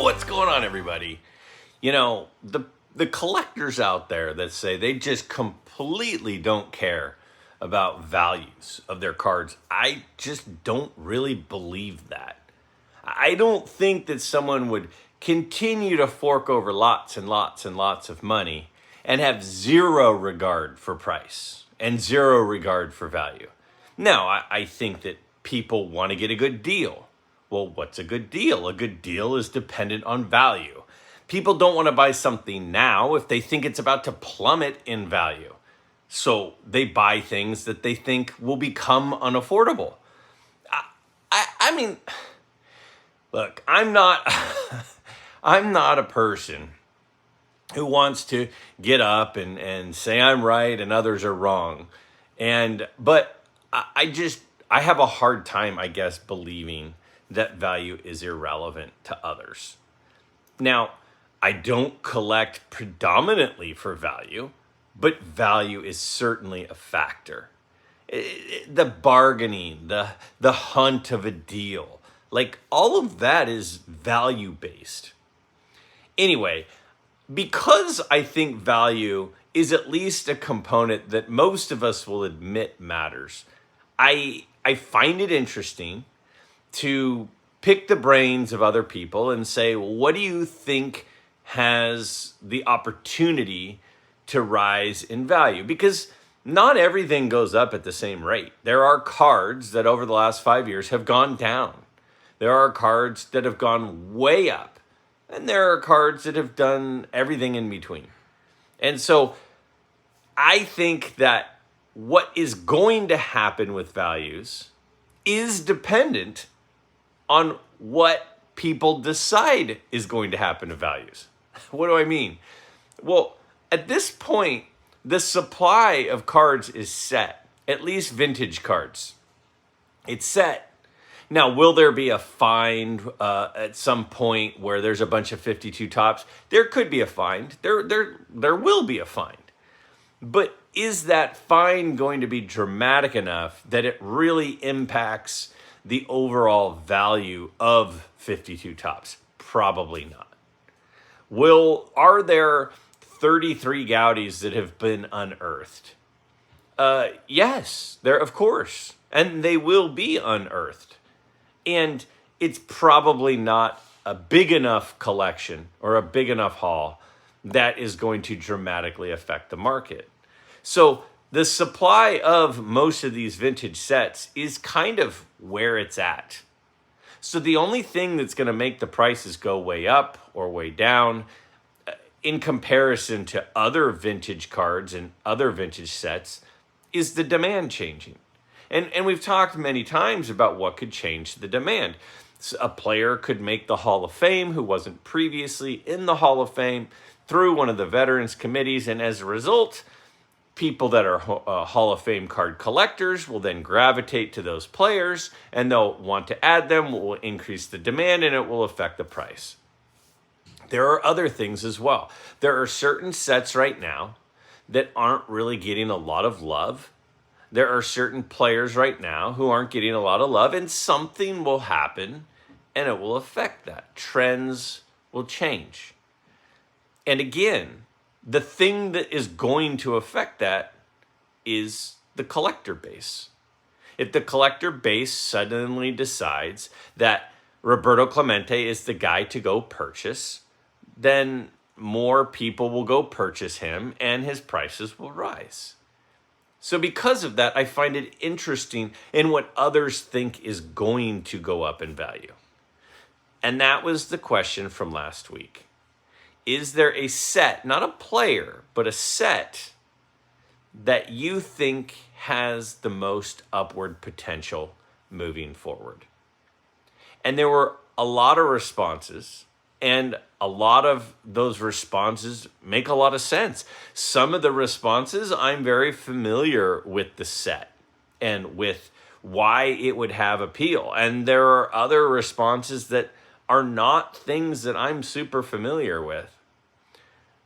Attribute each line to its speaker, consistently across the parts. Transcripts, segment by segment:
Speaker 1: What's going on, everybody? You know, the collectors out there that say they just completely don't care about values of their cards, I just don't really believe that. I don't think that someone would continue to fork over lots and lots and lots of money and have zero regard for price and zero regard for value. Now, I think that people want to get a good deal. Well, what's a good deal? A good deal is dependent on value. People don't want to buy something now if they think it's about to plummet in value. So they buy things that they think will become unaffordable. I mean, look, I'm not I'm not a person who wants to get up and say I'm right and others are wrong. But I have a hard time, I guess, believing that value is irrelevant to others. Now, I don't collect predominantly for value, but value is certainly a factor. The bargaining, the hunt of a deal, like all of that is value based. Anyway, because I think value is at least a component that most of us will admit matters, I find it interesting to pick the brains of other people and say, well, what do you think has the opportunity to rise in value? Because not everything goes up at the same rate. There are cards that over the last 5 years have gone down. There are cards that have gone way up. And there are cards that have done everything in between. And so I think that what is going to happen with values is dependent on what people decide is going to happen to values. What do I mean? Well, at this point, the supply of cards is set, at least vintage cards. It's set. Now, will there be a find at some point where there's a bunch of 52 tops? There could be a find. There will be a find. But is that find going to be dramatic enough that it really impacts the overall value of 52 tops? Probably not. Are there 33 Gaudis that have been unearthed? Yes, there, of course. And they will be unearthed. And it's probably not a big enough collection or a big enough haul that is going to dramatically affect the market. So the supply of most of these vintage sets is kind of where it's at. So the only thing that's going to make the prices go way up or way down in comparison to other vintage cards and other vintage sets is the demand changing. And we've talked many times about what could change the demand. So a player could make the Hall of Fame who wasn't previously in the Hall of Fame through one of the veterans committees, and as a result, people that are Hall of Fame card collectors will then gravitate to those players, and they'll want to add them, will increase the demand, and it will affect the price. There are other things as well. There are certain sets right now that aren't really getting a lot of love. There are certain players right now who aren't getting a lot of love, and something will happen, and it will affect that. Trends will change. And again, the thing that is going to affect that is the collector base. If the collector base suddenly decides that Roberto Clemente is the guy to go purchase, then more people will go purchase him and his prices will rise. So because of that, I find it interesting in what others think is going to go up in value. And that was the question from last week. Is there a set, not a player, but a set that you think has the most upward potential moving forward? And there were a lot of responses, and a lot of those responses make a lot of sense. Some of the responses, I'm very familiar with the set and with why it would have appeal. And there are other responses that are not things that I'm super familiar with.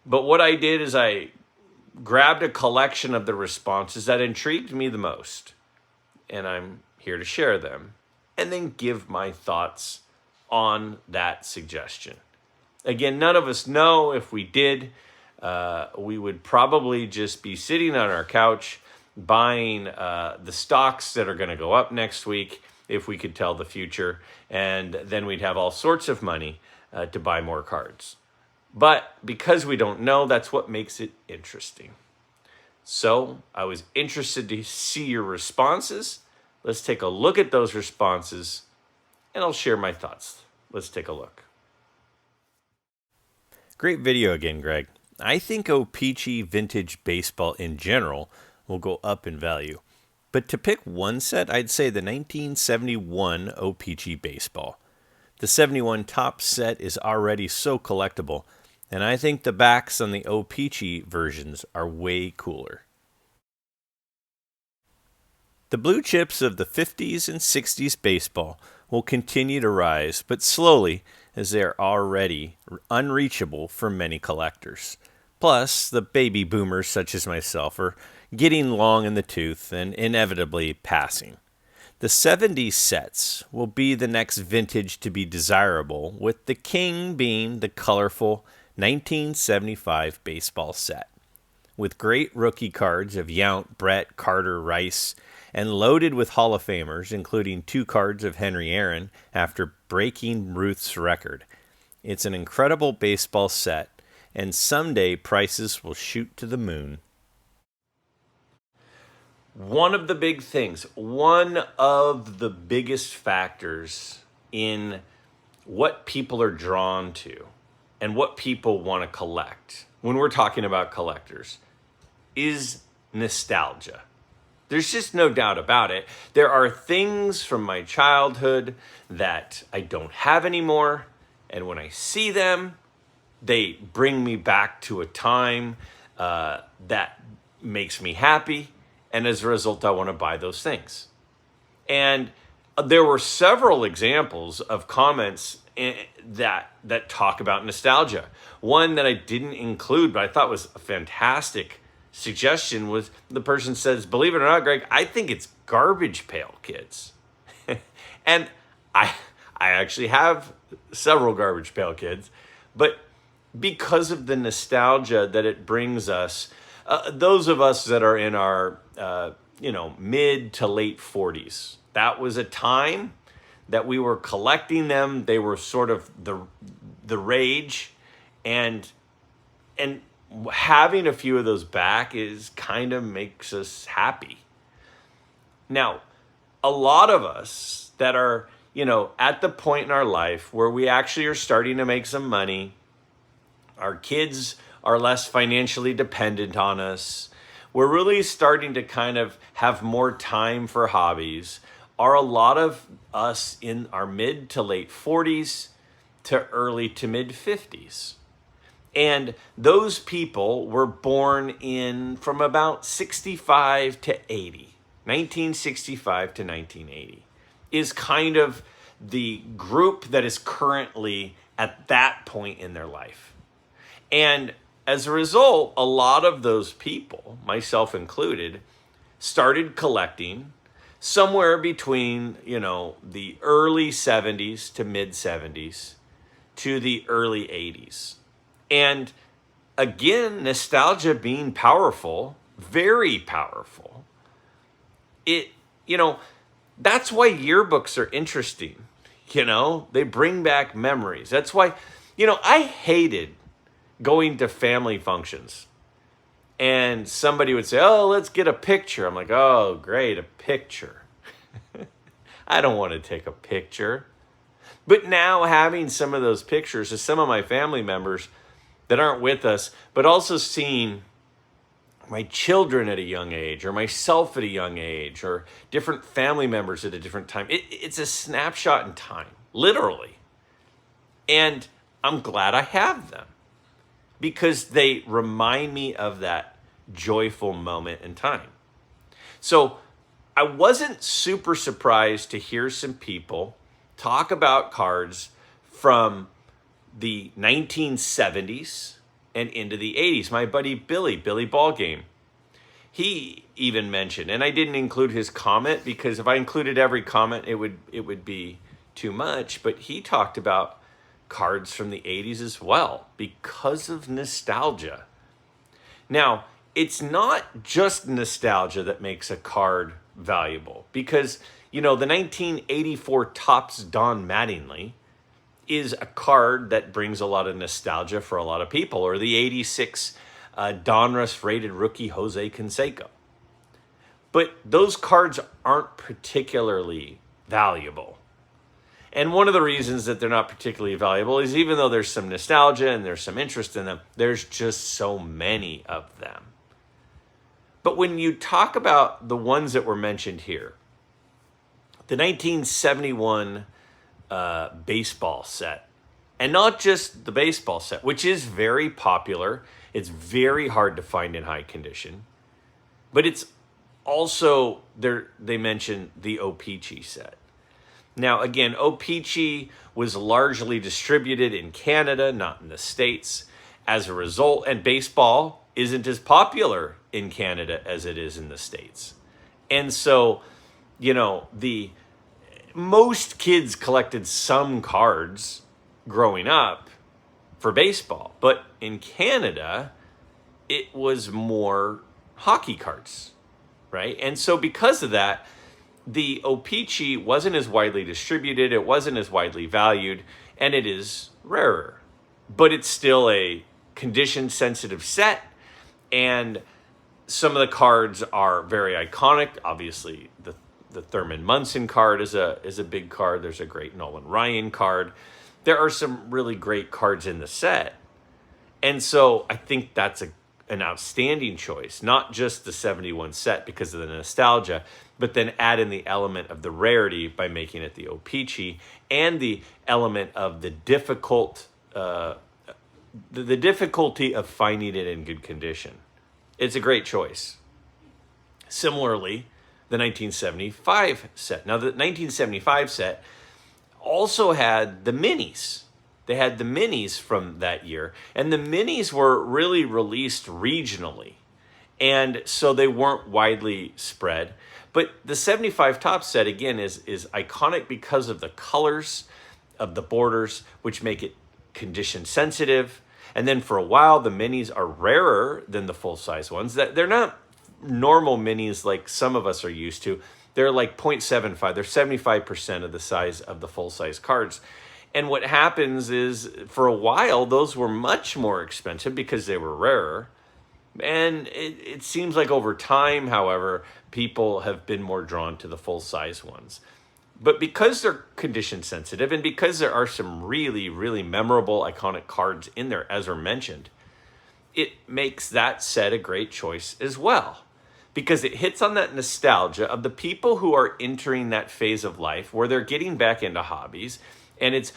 Speaker 1: But what I did is I grabbed a collection of the responses that intrigued me the most, and I'm here to share them and then give my thoughts on that suggestion. Again, none of us know. If we did, we would probably just be sitting on our couch buying the stocks that are going to go up next week if we could tell the future. And then we'd have all sorts of money to buy more cards. But because we don't know, that's what makes it interesting. So I was interested to see your responses. Let's take a look at those responses, and I'll share my thoughts. Let's take a look. Great video again, Greg. I think O-Pee-Chee vintage baseball in general will go up in value. But to pick one set, I'd say the 1971 O-Pee-Chee baseball. The 71 top set is already so collectible, and I think the backs on the O-Pee-Chee versions are way cooler. The blue chips of the 50s and 60s baseball will continue to rise, but slowly, as they are already unreachable for many collectors. Plus, the baby boomers such as myself are getting long in the tooth and inevitably passing. The 70s sets will be the next vintage to be desirable, with the king being the colorful 1975 baseball set. With great rookie cards of Yount, Brett, Carter, Rice, and loaded with Hall of Famers, including 2 cards of Henry Aaron after breaking Ruth's record. It's an incredible baseball set, and someday prices will shoot to the moon. One of the big things, one of the biggest factors in what people are drawn to and what people want to collect when we're talking about collectors is nostalgia. There's just no doubt about it. There are things from my childhood that I don't have anymore, and when I see them, they bring me back to a time that makes me happy, and as a result, I want to buy those things. And there were several examples of comments that talk about nostalgia. One that I didn't include, but I thought was a fantastic suggestion, was the person says, believe it or not, Greg, I think it's Garbage Pail Kids. And I actually have several Garbage Pail Kids, but because of the nostalgia that it brings us, those of us that are in our mid to late 40s, that was a time that we were collecting them. They were sort of the rage, and having a few of those back is kind of makes us happy. Now, a lot of us that are, at the point in our life where we actually are starting to make some money, our kids are less financially dependent on us, we're really starting to kind of have more time for hobbies, are a lot of us in our mid to late 40s to early to mid 50s. And those people were born in from about 65 to 80, 1965 to 1980 is kind of the group that is currently at that point in their life. And as a result, a lot of those people, myself included, started collecting somewhere between, the early 70s to mid 70s to the early 80s. And again, nostalgia being powerful, very powerful. That's why yearbooks are interesting. They bring back memories. That's why, I hated going to family functions and somebody would say, oh, let's get a picture. I'm like, oh, great, a picture. I don't want to take a picture. But now having some of those pictures of some of my family members that aren't with us, but also seeing my children at a young age or myself at a young age or different family members at a different time. It's a snapshot in time, literally. And I'm glad I have them because they remind me of that joyful moment in time. So I wasn't super surprised to hear some people talk about cards from the 1970s and into the 80s. My buddy Billy Ballgame, he even mentioned, and I didn't include his comment because if I included every comment, it would be too much. But he talked about cards from the 80s as well because of nostalgia. Now, it's not just nostalgia that makes a card valuable because, the 1984 Topps Don Mattingly is a card that brings a lot of nostalgia for a lot of people, or the 86 Donruss rated rookie Jose Canseco. But those cards aren't particularly valuable. And one of the reasons that they're not particularly valuable is even though there's some nostalgia and there's some interest in them, there's just so many of them. But when you talk about the ones that were mentioned here, the 1971 baseball set, and not just the baseball set, which is very popular. It's very hard to find in high condition, but it's also there. They mentioned the O-Pee-Chee set. Now, again, O-Pee-Chee was largely distributed in Canada, not in the States. As a result, and baseball isn't as popular in Canada as it is in the States. And so, the most kids collected some cards growing up for baseball, but in Canada, it was more hockey cards, right? And so because of that, the O-Pee-Chee wasn't as widely distributed, it wasn't as widely valued, and it is rarer. But it's still a condition-sensitive set, and some of the cards are very iconic. Obviously, the Thurman Munson card is a big card. There's a great Nolan Ryan card. There are some really great cards in the set. And so I think that's an outstanding choice, not just the 71 set because of the nostalgia, but then add in the element of the rarity by making it the O-Pee-Chee and the element of the the difficulty of finding it in good condition. It's a great choice. Similarly, the 1975 set. Now, the 1975 set also had the minis. They had the minis from that year, and the minis were really released regionally, and so they weren't widely spread. But the 75 Topps set, again, is iconic because of the colors of the borders, which make it condition sensitive. And then for a while, the minis are rarer than the full-size ones. They're not normal minis like some of us are used to. They're like 0.75. They're 75% of the size of the full-size cards. And what happens is, for a while, those were much more expensive because they were rarer. And it seems like over time, however, people have been more drawn to the full-size ones. But because they're condition sensitive and because there are some really, really memorable, iconic cards in there, as are mentioned, it makes that set a great choice as well. Because it hits on that nostalgia of the people who are entering that phase of life where they're getting back into hobbies, and it's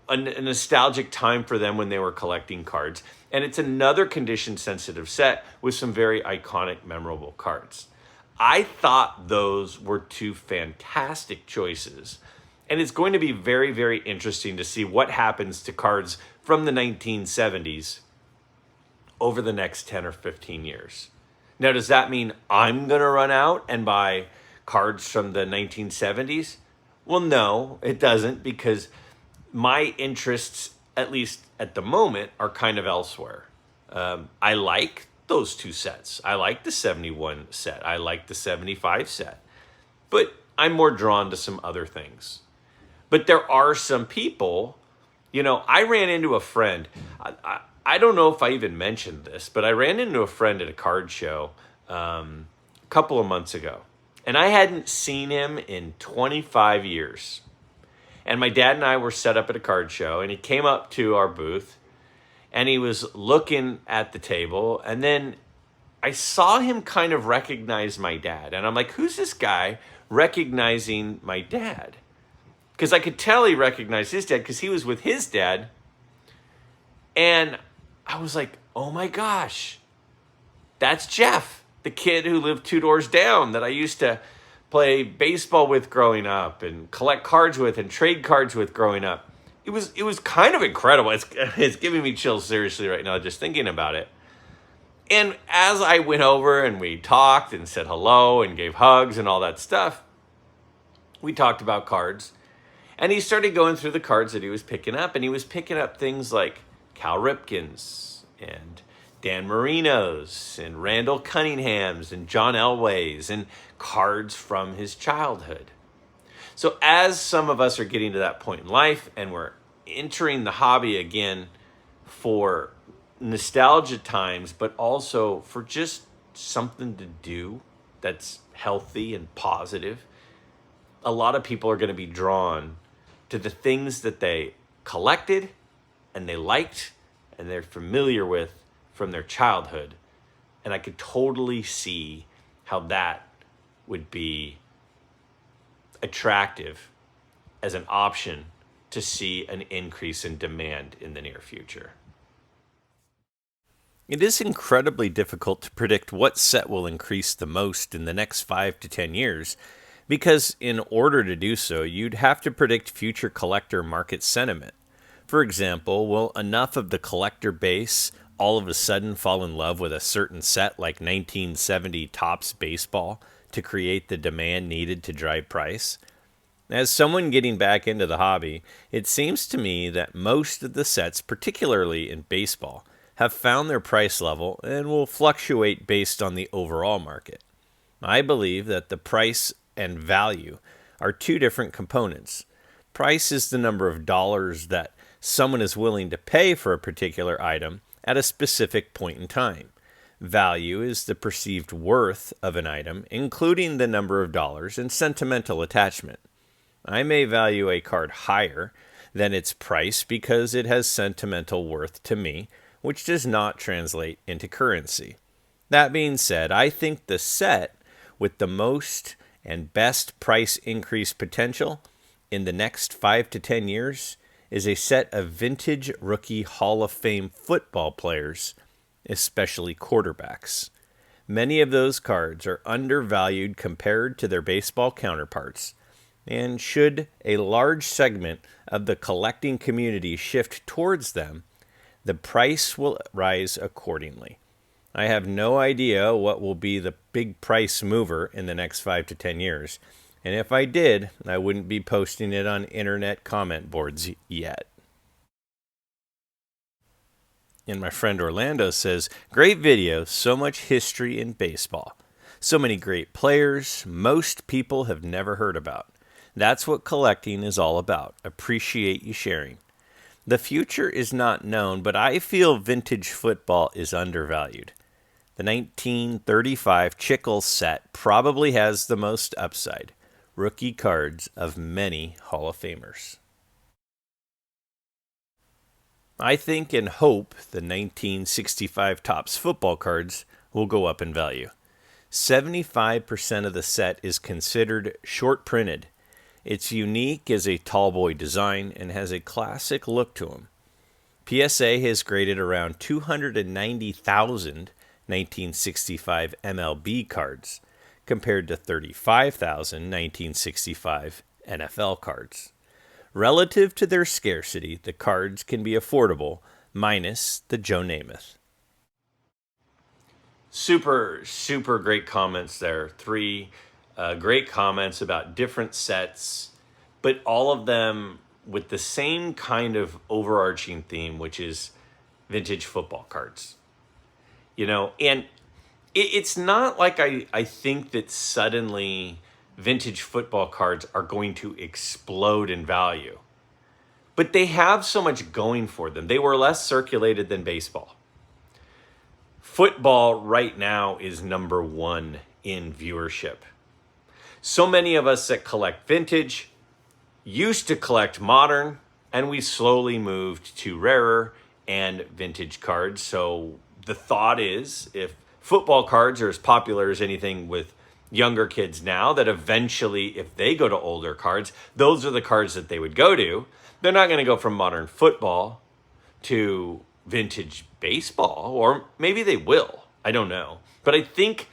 Speaker 1: a nostalgic time for them when they were collecting cards. And it's another condition-sensitive set with some very iconic, memorable cards. I thought those were two fantastic choices. And it's going to be very, very interesting to see what happens to cards from the 1970s over the next 10 or 15 years. Now, does that mean I'm going to run out and buy cards from the 1970s? Well, no, it doesn't, because my interests, at least at the moment, are kind of elsewhere. I like those two sets. I like the 71 set. I like the 75 set. But I'm more drawn to some other things. But there are some people, I ran into a friend. I don't know if I even mentioned this, but I ran into a friend at a card show a couple of months ago. And I hadn't seen him in 25 years. And my dad and I were set up at a card show, and he came up to our booth, and he was looking at the table, and then I saw him kind of recognize my dad. And I'm like, who's this guy recognizing my dad? Because I could tell he recognized his dad because he was with his dad. And I was like, oh my gosh, that's Jeff, the kid who lived 2 doors down that I used to play baseball with growing up and collect cards with and trade cards with growing up. It was kind of incredible. It's giving me chills seriously right now just thinking about it. And as I went over and we talked and said hello and gave hugs and all that stuff, we talked about cards. And he started going through the cards that he was picking up, and he was picking up things like Cal Ripkens and Dan Marino's and Randall Cunningham's and John Elway's and cards from his childhood. So as some of us are getting to that point in life and we're entering the hobby again for nostalgia times, but also for just something to do that's healthy and positive, a lot of people are going to be drawn to the things that they collected and they liked and they're familiar with from their childhood. And I could totally see how that would be attractive as an option to see an increase in demand in the near future. It is incredibly difficult to predict what set will increase the most in the next 5 to 10 years, because in order to do so, you'd have to predict future collector market sentiment. For example, will enough of the collector base all of a sudden fall in love with a certain set like 1970 Topps baseball to create the demand needed to drive price? As someone getting back into the hobby, it seems to me that most of the sets, particularly in baseball, have found their price level and will fluctuate based on the overall market. I believe that the price and value are two different components. Price is the number of dollars that someone is willing to pay for a particular item at a specific point in time. Value is the perceived worth of an item, including the number of dollars and sentimental attachment. I may value a card higher than its price because it has sentimental worth to me, which does not translate into currency. That being said, I think the set with the most and best price increase potential in the next 5 to 10 years is a set of vintage rookie Hall of Fame football players, especially quarterbacks. Many of those cards are undervalued compared to their baseball counterparts, and should a large segment of the collecting community shift towards them, the price will rise accordingly. I have no idea what will be the big price mover in the next 5 to 10 years, and if I did, I wouldn't be posting it on internet comment boards yet. And my friend Orlando says, great video, so much history in baseball. So many great players most people have never heard about. That's what collecting is all about. Appreciate you sharing. The future is not known, but I feel vintage football is undervalued. The 1935 Chickle set probably has the most upside. Rookie cards of many Hall of Famers. I think and hope the 1965 Topps football cards will go up in value. 75% of the set is considered short printed. It's unique as a tall boy design and has a classic look to him. PSA has graded around 290,000 1965 MLB cards compared to 35,000 1965 NFL cards. Relative to their scarcity, the cards can be affordable, minus the Joe Namath. Super great comments there. 3 great comments about different sets, but all of them with the same kind of overarching theme, which is vintage football cards. You know, and it's not like I think that suddenly vintage football cards are going to explode in value. But they have so much going for them. They were less circulated than baseball. Football right now is number 1 in viewership. So many of us that collect vintage used to collect modern, and we slowly moved to rarer and vintage cards. So the thought is, if football cards are as popular as anything with younger kids now, that eventually if they go to older cards, those are the cards that they would go to. They're not going to go from modern football to vintage baseball, or maybe they will. I don't know. But I think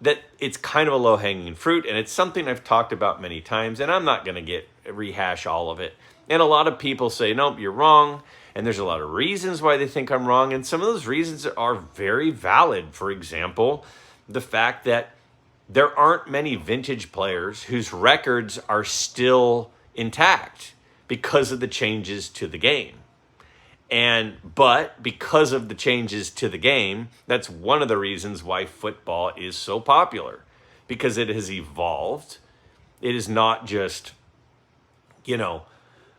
Speaker 1: that it's kind of a low-hanging fruit, and it's something I've talked about many times, and I'm not going to rehash all of it. And a lot of people say, nope, you're wrong, and there's a lot of reasons why they think I'm wrong, and some of those reasons are very valid. For example, the fact that there aren't many vintage players whose records are still intact because of the changes to the game. But because of the changes to the game, that's one of the reasons why football is so popular, because it has evolved. It is not just,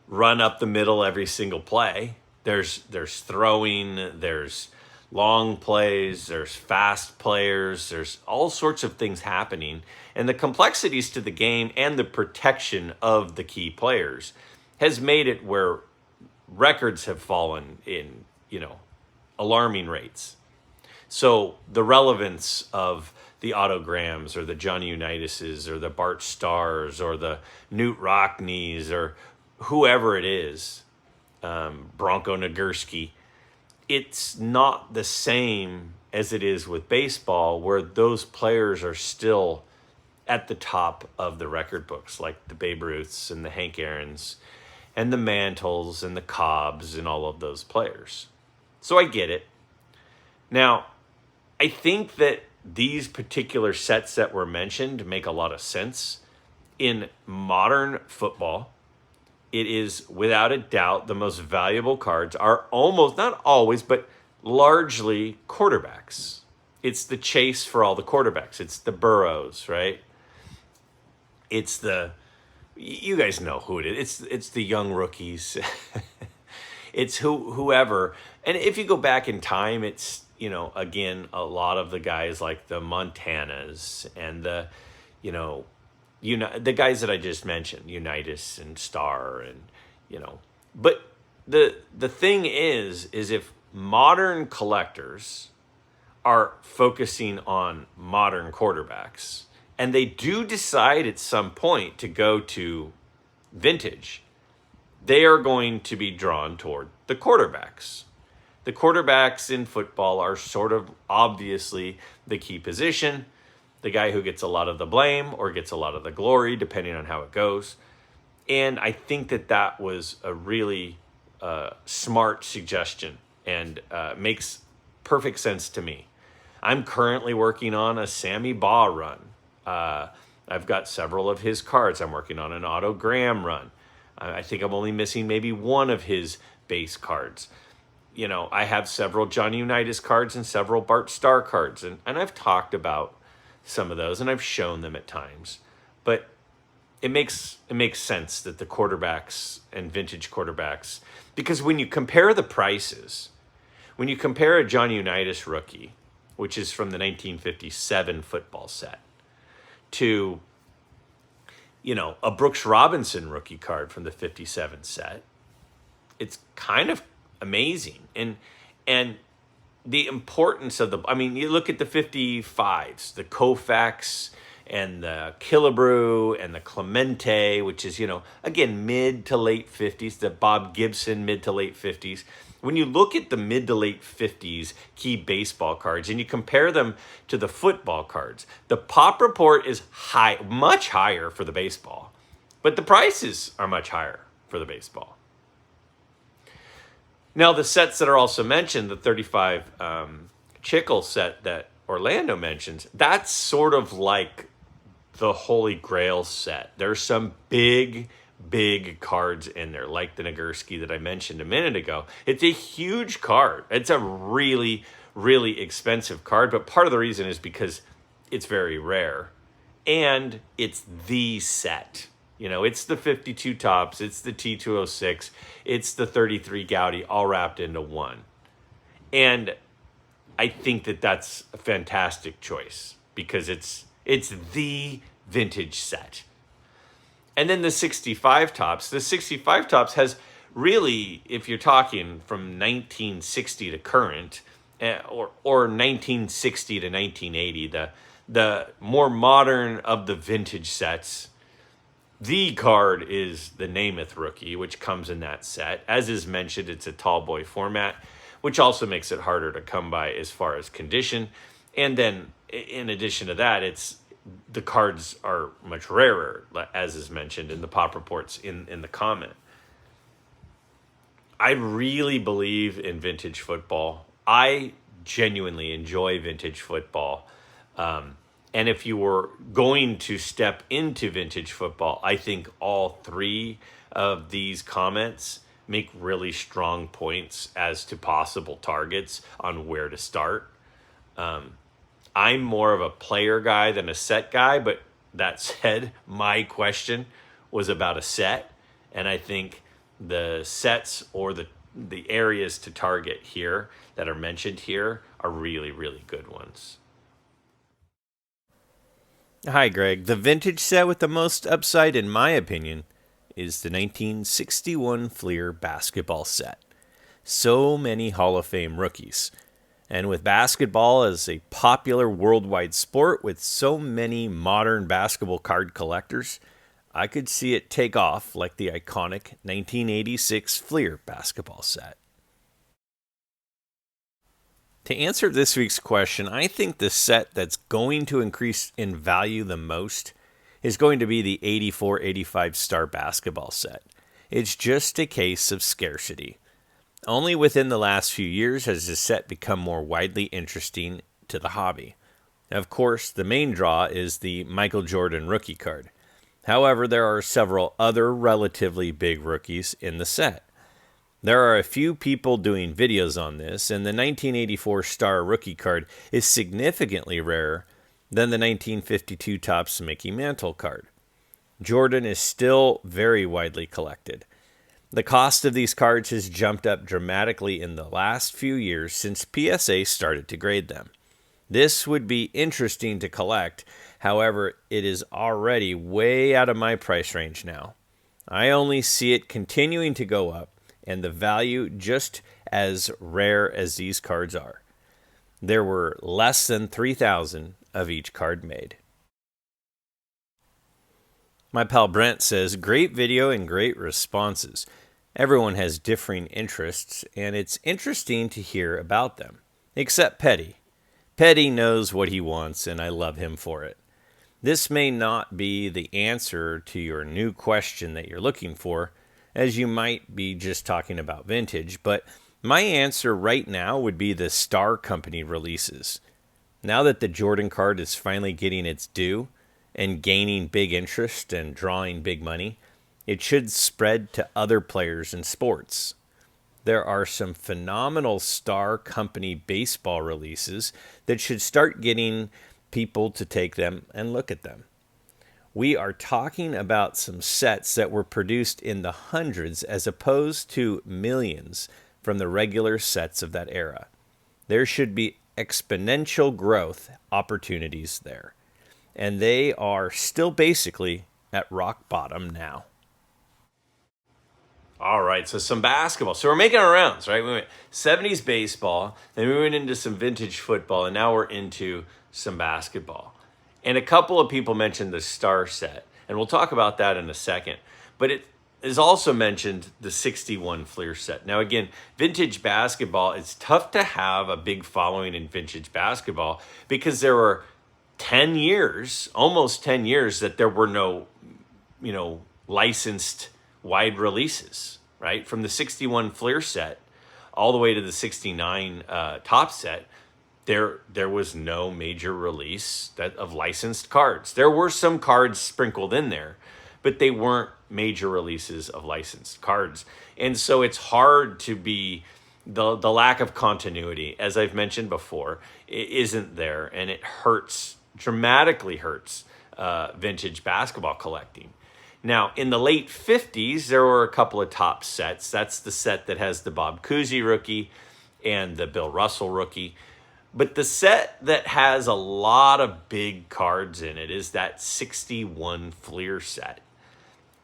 Speaker 1: run up the middle every single play. There's throwing, there's long plays, there's fast players, there's all sorts of things happening. And the complexities to the game and the protection of the key players has made it where records have fallen in, alarming rates. So the relevance of the Autograms or the Johnny Unitas's or the Bart Starrs or the Newt Rockneys or whoever it is, Bronco Nagurski, it's not the same as it is with baseball, where those players are still at the top of the record books, like the Babe Ruths and the Hank Aaron's and the Mantles and the Cobbs and all of those players. So I get it. Now, I think that these particular sets that were mentioned make a lot of sense. In modern football, it is without a doubt the most valuable cards are almost, not always, but largely quarterbacks. It's the chase for all the quarterbacks. It's the Burrows, right? It's you guys know who it is. It's the young rookies. It's whoever. And if you go back in time, it's, again, a lot of the guys like the Montanas and the guys that I just mentioned, Unitas and Starr and, But the thing is if modern collectors are focusing on modern quarterbacks, and they do decide at some point to go to vintage, they are going to be drawn toward the quarterbacks. The quarterbacks in football are sort of obviously the key position, the guy who gets a lot of the blame or gets a lot of the glory, depending on how it goes. And I think that was a really smart suggestion and makes perfect sense to me. I'm currently working on a Sammy Baugh run. I've got several of his cards. I'm working on an Autogram run. I think I'm only missing maybe one of his base cards. I have several Johnny Unitas cards and several Bart Starr cards. And I've talked about some of those and I've shown them at times. But it makes sense that the quarterbacks and vintage quarterbacks, because when you compare the prices, when you compare a Johnny Unitas rookie, which is from the 1957 football set, to, a Brooks Robinson rookie card from the 57 set, it's kind of amazing. And the importance of you look at the 55s, the Koufax and the Killebrew and the Clemente, which is, again, mid to late 50s, the Bob Gibson mid to late 50s. When you look at the mid to late 50s key baseball cards and you compare them to the football cards, the pop report is high, much higher for the baseball, but the prices are much higher for the baseball. Now, the sets that are also mentioned, the 35 Chickle set that Orlando mentions, that's sort of like the Holy Grail set. There's some big cards in there, like the Nagurski that I mentioned a minute ago. It's a huge card. It's a really, really expensive card, but part of the reason is because it's very rare. And it's the set. It's the 52 Topps, it's the T206, it's the 33 Gowdy, all wrapped into one. And I think that's a fantastic choice because it's the vintage set. And then the 65 Topps. The 65 Topps has really, if you're talking from 1960 to current, or 1960 to 1980, the more modern of the vintage sets, the card is the Namath rookie, which comes in that set. As is mentioned, it's a tall boy format, which also makes it harder to come by as far as condition. And then in addition to that, the cards are much rarer, as is mentioned in the pop reports in the comment. I really believe in vintage football. I genuinely enjoy vintage football. And if you were going to step into vintage football, I think all three of these comments make really strong points as to possible targets on where to start. I'm more of a player guy than a set guy, but that said, my question was about a set, and I think the sets or the areas to target here that are mentioned here are really, really good ones. Hi, Greg. The vintage set with the most upside, in my opinion, is the 1961 Fleer basketball set. So many Hall of Fame rookies. And with basketball as a popular worldwide sport with so many modern basketball card collectors, I could see it take off like the iconic 1986 Fleer basketball set. To answer this week's question, I think the set that's going to increase in value the most is going to be the 84-85 Star basketball set. It's just a case of scarcity. Only within the last few years has this set become more widely interesting to the hobby. Of course, the main draw is the Michael Jordan rookie card. However, there are several other relatively big rookies in the set. There are a few people doing videos on this, and the 1984 Star rookie card is significantly rarer than the 1952 Topps Mickey Mantle card. Jordan is still very widely collected. The cost of these cards has jumped up dramatically in the last few years since PSA started to grade them. This would be interesting to collect, however, it is already way out of my price range now. I only see it continuing to go up, and the value just as rare as these cards are. There were less than 3,000 of each card made. My pal Brent says, great video and great responses. Everyone has differing interests, and it's interesting to hear about them. Except Petty. Petty knows what he wants, and I love him for it. This may not be the answer to your new question that you're looking for, as you might be just talking about vintage, but my answer right now would be the Star Company releases. Now that the Jordan card is finally getting its due and gaining big interest and drawing big money, it should spread to other players in sports. There are some phenomenal Star Company baseball releases that should start getting people to take them and look at them. We are talking about some sets that were produced in the hundreds as opposed to millions from the regular sets of that era. There should be exponential growth opportunities there, and they are still basically at rock bottom now. All right, so some basketball. So we're making our rounds, right? We went 70s baseball, then we went into some vintage football, and now we're into some basketball. And a couple of people mentioned the Star set, and we'll talk about that in a second. But it is also mentioned the 61 Fleer set. Now, again, vintage basketball, it's tough to have a big following in vintage basketball because there were 10 years, almost 10 years, that there were no, licensed wide releases, right? From the 61 Fleer set all the way to the 69 top set, there was no major release of licensed cards. There were some cards sprinkled in there, but they weren't major releases of licensed cards. And so it's hard to be, the lack of continuity, as I've mentioned before, it isn't there, and it hurts, dramatically hurts vintage basketball collecting. Now, in the late 50s, there were a couple of top sets. That's the set that has the Bob Cousy rookie and the Bill Russell rookie. But the set that has a lot of big cards in it is that 61 Fleer set.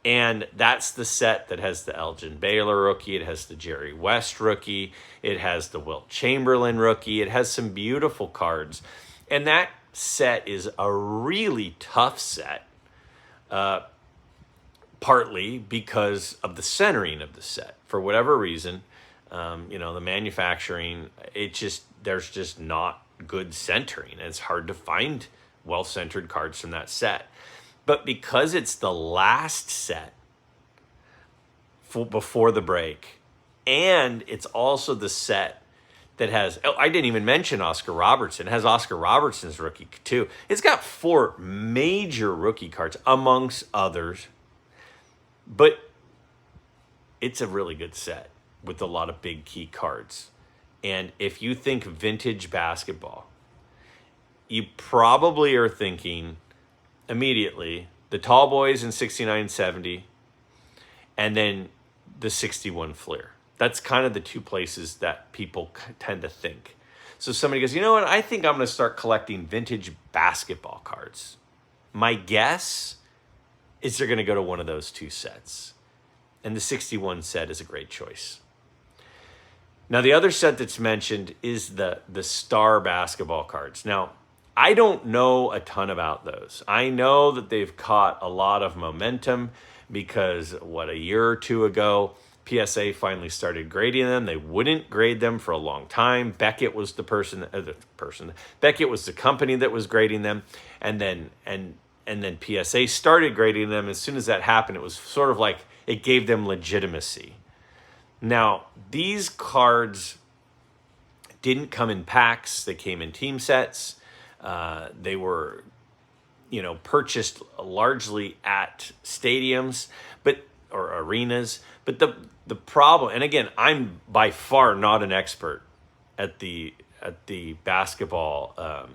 Speaker 1: And that's the set that has the Elgin Baylor rookie. It has the Jerry West rookie. It has the Wilt Chamberlain rookie. It has some beautiful cards. And that set is a really tough set, partly because of the centering of the set. For whatever reason, the manufacturing, there's just not good centering. It's hard to find well-centered cards from that set. But because it's the last set before the break, and it's also the set that has, oh, I didn't even mention Oscar Robertson. It has Oscar Robertson's rookie too. It's got 4 major rookie cards amongst others, but it's a really good set with a lot of big key cards. And if you think vintage basketball, you probably are thinking immediately the Tall Boys in 69 and 70, and then the 61 Fleer. That's kind of the 2 places that people tend to think. So somebody goes, you know what? I think I'm going to start collecting vintage basketball cards. My guess is they're going to go to one of those 2 sets. And the 61 set is a great choice. Now, the other set that's mentioned is the Star basketball cards. Now, I don't know a ton about those. I know that they've caught a lot of momentum because, a year or 2 ago, PSA finally started grading them. They wouldn't grade them for a long time. Beckett was Beckett was the company that was grading them, and then PSA started grading them. As soon as that happened, it was sort of like it gave them legitimacy. Now, these cards didn't come in packs. They came in team sets. They were, purchased largely at stadiums, or arenas. But the problem, and again, I'm by far not an expert at the basketball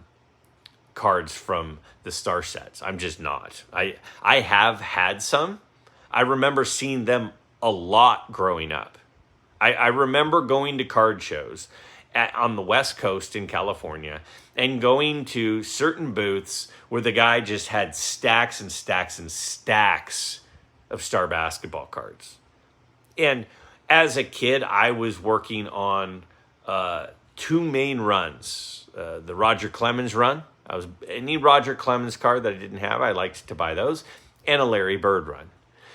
Speaker 1: cards from the Star sets. I'm just not. I have had some. I remember seeing them a lot growing up. I remember going to card shows on the West Coast in California and going to certain booths where the guy just had stacks and stacks and stacks of Star basketball cards. And as a kid, I was working on 2 main runs. The Roger Clemens run. Any Roger Clemens card that I didn't have, I liked to buy those. And a Larry Bird run.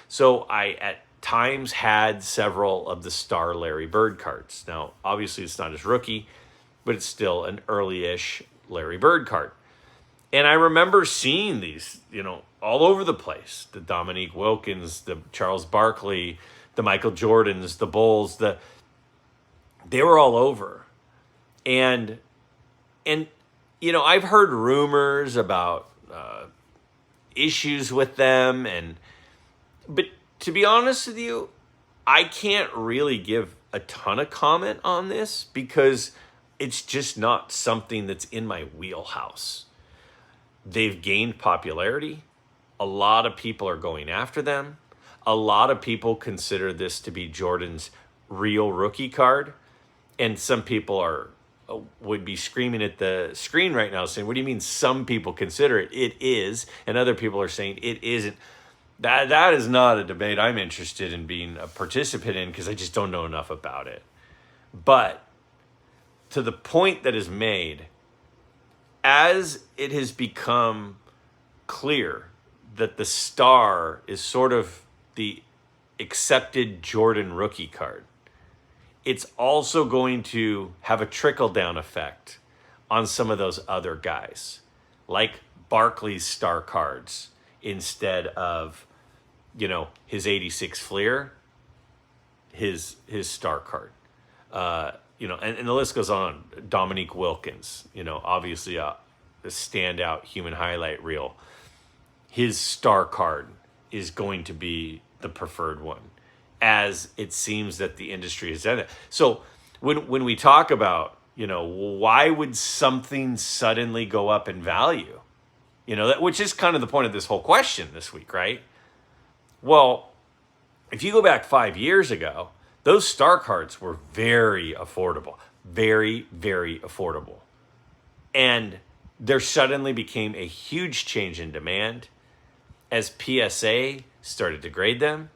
Speaker 1: So I, at times, had several of the Star Larry Bird cards. Now, obviously, it's not his rookie, but it's still an early-ish Larry Bird card. And I remember seeing these, all over the place. The Dominique Wilkins, the Charles Barkley, the Michael Jordans, the Bulls, they were all over. And I've heard rumors about issues with them, but to be honest with you, I can't really give a ton of comment on this because it's just not something that's in my wheelhouse. They've gained popularity. A lot of people are going after them. A lot of people consider this to be Jordan's real rookie card. And some people would be screaming at the screen right now saying, what do you mean some people consider it? It is. And other people are saying it isn't. That is not a debate I'm interested in being a participant in because I just don't know enough about it. But to the point that is made, as it has become clear that the Star is sort of the accepted Jordan rookie card, it's also going to have a trickle-down effect on some of those other guys, like Barkley's Star cards instead of, his 86 Fleer, his Star card. And the list goes on. Dominique Wilkins, obviously a standout human highlight reel. His Star card is going to be the preferred one, as it seems that the industry has done it. So when we talk about, why would something suddenly go up in value? Which is kind of the point of this whole question this week, right? Well, if you go back 5 years ago, those Star cards were very affordable, very, very affordable. And there suddenly became a huge change in demand as PSA started to grade them,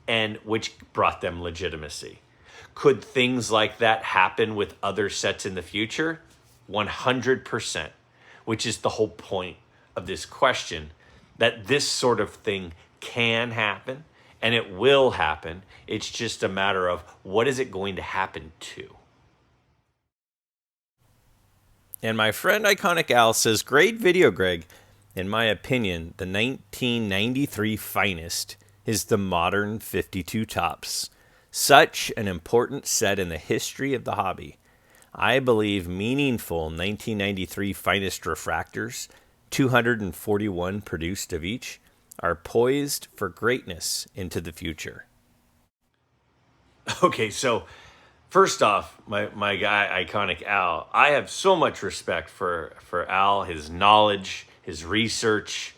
Speaker 1: and which brought them legitimacy. Could things like that happen with other sets in the future? 100%, which is the whole point of this question, that this sort of thing can happen and it will happen. It's just a matter of what is it going to happen to. And my friend Iconic Al says, great video, Greg. In my opinion, the 1993 finest is the modern 52 Topps. Such an important set in the history of the hobby. I believe meaningful 1993 finest refractors, 241 produced of each, are poised for greatness into the future. Okay, so first off, my guy, Iconic Al, I have so much respect for Al, his knowledge, his research.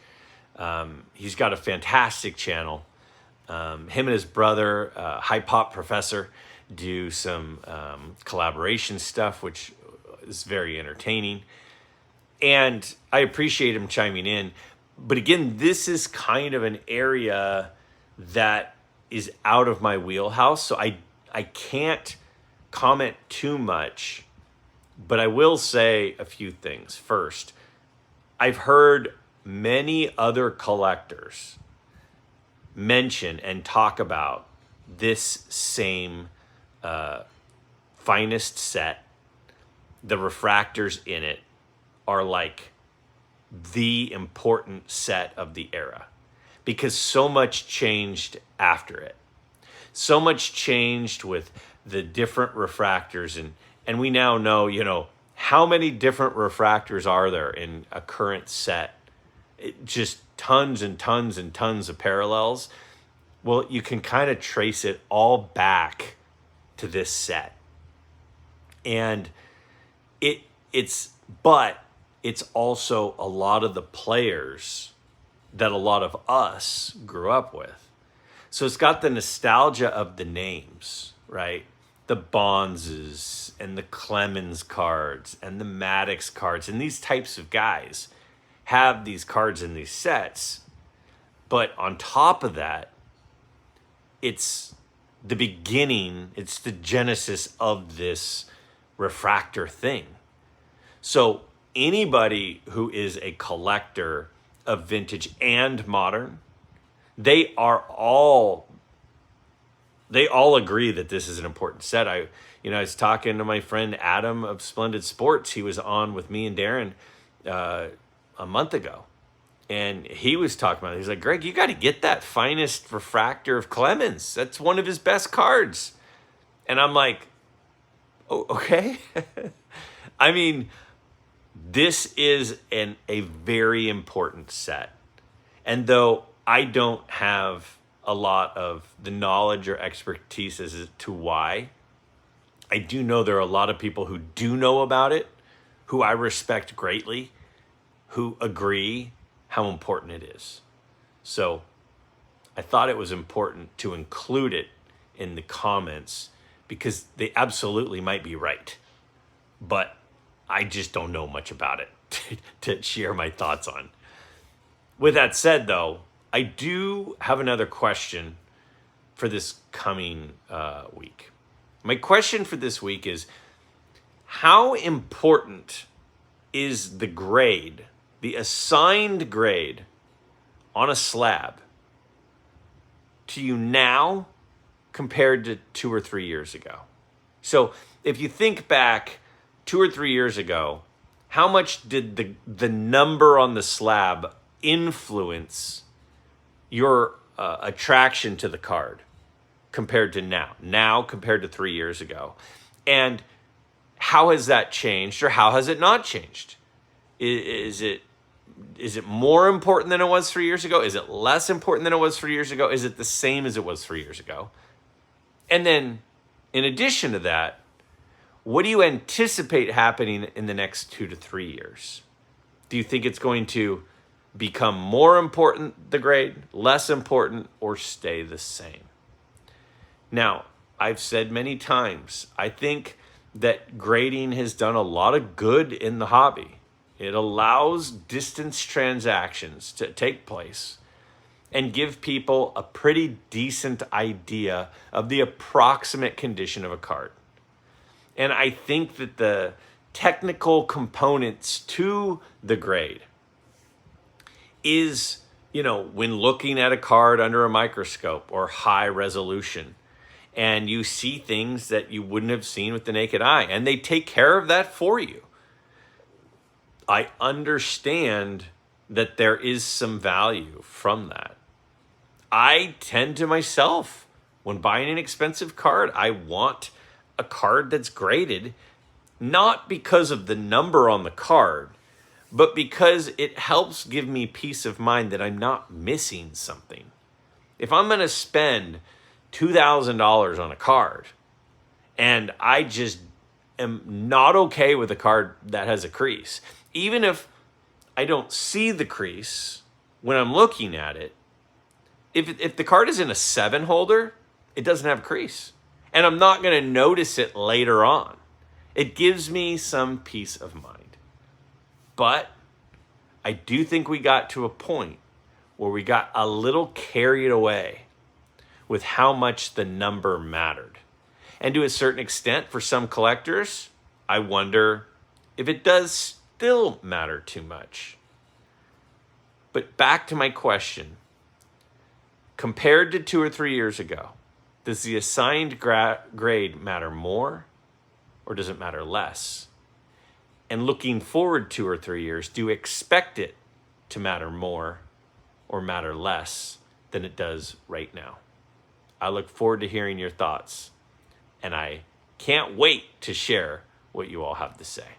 Speaker 1: He's got a fantastic channel. Him and his brother, High Pop Professor, do some collaboration stuff, which is very entertaining. And I appreciate him chiming in. But again, this is kind of an area that is out of my wheelhouse. So I can't comment too much, but I will say a few things. First, I've heard many other collectors mention and talk about this same finest set. The refractors in it are like the important set of the era because so much changed after it. So much changed with the different refractors, and we now know, how many different refractors are there in a current set? Just tons and tons and tons of parallels. Well, you can kind of trace it all back to this set. And it's also a lot of the players that a lot of us grew up with. So it's got the nostalgia of the names, right? The Bonzes and the Clemens cards and the Maddox cards and these types of guys have these cards in these sets. But on top of that, it's the beginning, it's the genesis of this refractor thing. So anybody who is a collector of vintage and modern, they all agree that this is an important set. I was talking to my friend Adam of Splendid Sports. He was on with me and Darren a month ago. And he was talking about it. He's like, Greg, you got to get that finest refractor of Clemens. That's one of his best cards. And I'm like, oh, okay. I mean, this is a very important set. And though I don't have a lot of the knowledge or expertise as to why, I do know there are a lot of people who do know about it, who I respect greatly, who agree how important it is. So I thought it was important to include it in the comments because they absolutely might be right. But I just don't know much about it to share my thoughts on. With that said, though, I do have another question for this coming week. My question for this week is, how important is the grade, the assigned grade on a slab to you now compared to 2 or 3 years ago? So if you think back 2 or 3 years ago, how much did the number on the slab influence your attraction to the card compared to now compared to 3 years ago? And how has that changed, or how has it not changed? Is it more important than it was 3 years ago? Is it less important than it was 3 years ago? Is it the same as it was 3 years ago? And then in addition to that, what do you anticipate happening in the next 2 to 3 years? Do you think it's going to become more important, the grade, less important, or stay the same? Now, I've said many times, I think that grading has done a lot of good in the hobby. It allows distance transactions to take place and give people a pretty decent idea of the approximate condition of a card. And I think that the technical components to the grade is, when looking at a card under a microscope or high resolution, and you see things that you wouldn't have seen with the naked eye, and they take care of that for you. I understand that there is some value from that. I tend to myself, when buying an expensive card, I want a card that's graded not because of the number on the card, but because it helps give me peace of mind that I'm not missing something. If I'm going to spend $2,000 on a card and I just am not okay with a card that has a crease, even if I don't see the crease when I'm looking at it, if the card is in a 7 holder, it doesn't have a crease. And I'm not going to notice it later on. It gives me some peace of mind. But I do think we got to a point where we got a little carried away with how much the number mattered. And to a certain extent, for some collectors, I wonder if it does still matter too much. But back to my question. Compared to 2 or 3 years ago, does the assigned grade matter more or does it matter less? And looking forward 2 or 3 years, do you expect it to matter more or matter less than it does right now? I look forward to hearing your thoughts, and I can't wait to share what you all have to say.